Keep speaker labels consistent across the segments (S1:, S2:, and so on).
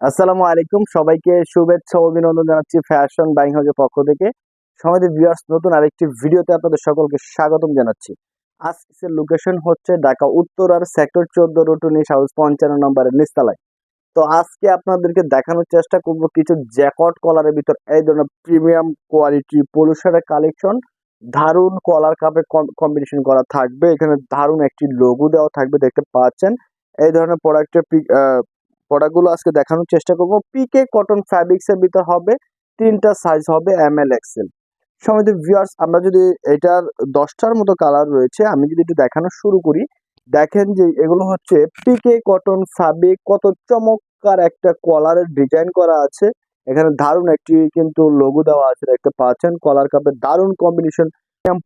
S1: আসসালামু আলাইকুম, সবাইকে শুভেচ্ছা ও অভিনন্দন জানাচ্ছি ফ্যাশন বাইং হাউসের পক্ষ থেকে। সমাজের ভিউয়ার্স, নতুন আরেকটি ভিডিওতে আপনাদের সকলকে স্বাগতম জানাচ্ছি। আজকের লোকেশন হচ্ছে ঢাকা উত্তরার সেক্টর 14 রোড 19 হাউস 55 নম্বরের নিচতলায়। তো আজকে আপনাদেরকে দেখানোর চেষ্টা করব কিছু জ্যাকট কলারের ভিতর এই ধরনের প্রিমিয়াম কোয়ালিটি পলুসারের কালেকশন। দারুণ কলার কাপে কম্বিনেশন করা থাকবে, এখানে দারুণ একটি লোগো দেওয়া থাকবে, দেখতে পাচ্ছেন। এই ধরনের প্রোডাক্টগুলো আজকে দেখানোর চেষ্টা করব। পিকে কটন ফ্যাব্রিক্স এর ভিতর হবে, তিনটা সাইজ হবে, এম এল এক্সেল। সমিত ভিউয়ার্স, আমরা যদি এটার 10টার মতো কালার রয়েছে, আমি যদি একটু দেখানো শুরু করি, দেখেন যে এগুলো হচ্ছে পিকে কটন ফ্যাব্রিক, কত চমৎকার একটা কলারের ডিজাইন করা আছে। এখানে দারুণ একটি কিন্তু লোগো দেওয়া আছে, দেখতে পাচ্ছেন। কলার কাপের দারুণ কম্বিনেশন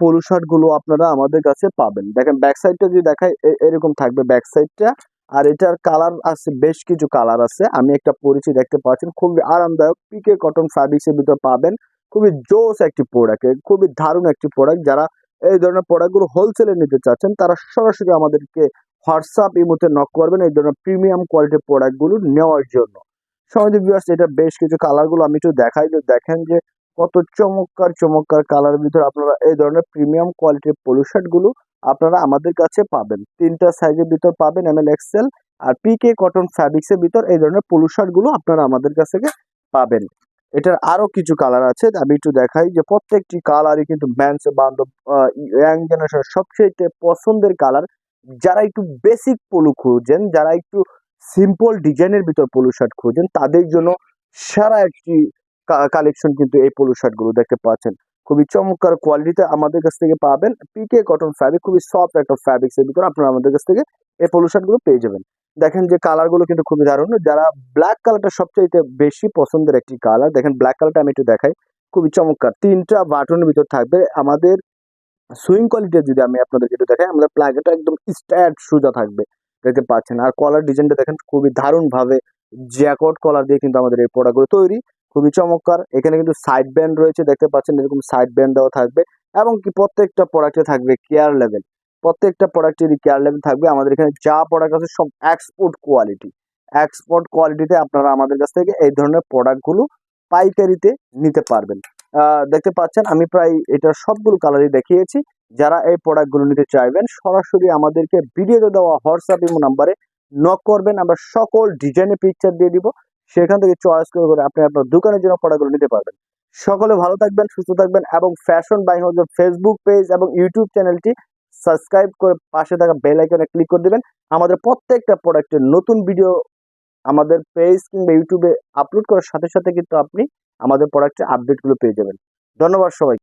S1: পোলো শার্ট গুলো আপনারা আমাদের কাছে পাবেন। দেখেন ব্যাক সাইডটা যদি দেখাই, এরকম থাকবে ব্যাক সাইডটা। আর এটার কালার আছে, বেশ কিছু কালার আছে, আমি একটা পরিচয় দেখতে পাচ্ছেন। খুবই আরামদায়ক পিকে কটন ফ্যাব্রিক্স এর ভিতর পাবেন। খুবই জোস একটি প্রোডাক্ট, খুবই দারুণ একটি প্রোডাক্ট। যারা এই ধরনের প্রোডাক্টগুলো হোলসেলে নিতে চাচ্ছেন, তারা সরাসরি আমাদেরকে হোয়াটসঅ্যাপ ইমোতে নক করবেন এই ধরনের প্রিমিয়াম কোয়ালিটির প্রোডাক্টগুলো নেওয়ার জন্য। সমাজের ভিউয়ার্স, এটা বেশ কিছু কালারগুলো আমি একটু দেখাই, যে দেখেন যে কত চমৎকার চমৎকার কালারের ভিতরে আপনারা এই ধরনের প্রিমিয়াম কোয়ালিটির পোলো শার্ট গুলো আপনারা আমাদের কাছে পাবেন। তিনটা সাইজের ভিতর পাবেন, এম এল এক্সেল আর পিকে কটন ফ্যাব্রিক্স এর ভিতর এই ধরনের পোলো শার্ট গুলো আপনারা আমাদের কাছ থেকে পাবেন। এটার আরো কিছু কালার আছে, আমি একটু দেখাই যে প্রত্যেকটি কালারই কিন্তু ম্যানস বান্ধব, ইয়াং জেনারেশন সবচেয়ে পছন্দের কালার। যারা একটু বেসিক পোলো খুঁজেন, যারা একটু সিম্পল ডিজাইনের ভিতর পোলো শার্ট খুঁজেন, তাদের জন্য সেরা একটি কালেকশন কিন্তু এই পোলো শার্ট গুলো দেখতে পাচ্ছেন। খুবই চমৎকার কোয়ালিটিতে আমাদের কাছ থেকে পাবেন। পিকে কটন ফ্যাব্রিক, খুবই সফট একটা ফ্যাব্রিক্স এর ভিতর আপনারা আমাদের কাছ থেকে এই পোলো শার্ট গুলো পেয়ে যাবেন। দেখেন যে কালার গুলো কিন্তু খুবই দারুণ। যারা ব্ল্যাক কালারটা সবচেয়ে বেশি পছন্দের একটি কালার, দেখেন ব্ল্যাক কালারটা আমি একটু দেখাই, খুবই চমৎকার। তিনটা বাটনের ভিতর থাকবে। আমাদের সুইং কোয়ালিটি যদি আমি আপনাদেরকে একটু দেখাই, আমাদের প্লাগটা একদম স্ট্যাট সোজা থাকবে, দেখতে পাচ্ছেন। আর কলার ডিজাইনটা দেখেন, খুবই দারুণ ভাবে জ্যাকট কলার দিয়ে কিন্তু আমাদের এই প্রোডাক্টগুলো তৈরি, খুবই চমৎকার। এখানে কিন্তু সাইড ব্যান্ড রয়েছে, দেখতে পাচ্ছেন, এরকম সাইড ব্যান্ড দেওয়া থাকবে। এবং কি প্রত্যেকটা প্রোডাক্টে থাকবে কেয়ার লেভেল, প্রত্যেকটা প্রোডাক্টেরই কেয়ার লেভেল থাকবে। আমাদের এখানে যা প্রোডাক্ট আছে সব এক্সপোর্ট কোয়ালিটিতে আপনারা আমাদের কাছ থেকে এই ধরনের প্রোডাক্টগুলো পাইকারিতে নিতে পারবেন। দেখতে পাচ্ছেন আমি প্রায় এটার সবগুলো কালারই দেখিয়েছি। যারা এই প্রোডাক্টগুলো নিতে চাইবেন, সরাসরি আমাদেরকে ভিডিওতে দেওয়া হোয়াটসঅ্যাপ ইমো নাম্বারে নক করবেন, আমরা সকল ডিজাইনের পিকচার দিয়ে দিব। সেখান থেকে চয়েস করে আপনি আপনার দোকানের জন্য প্রোডাক্টগুলো নিতে পারবেন। সকলে ভালো থাকবেন, সুস্থ থাকবেন, এবং ফ্যাশন বাই হাউসের ফেসবুক পেজ এবং ইউটিউব চ্যানেলটি সাবস্ক্রাইব করে পাশে থাকা বেল আইকনে ক্লিক করে দিবেন। আমাদের প্রত্যেকটা প্রোডাক্টের নতুন ভিডিও আমাদের পেজ কিংবা ইউটিউবে আপলোড করার সাথে সাথে কিন্তু আপনি আমাদের প্রোডাক্টের আপডেটগুলো পেয়ে যাবেন। ধন্যবাদ সবাই।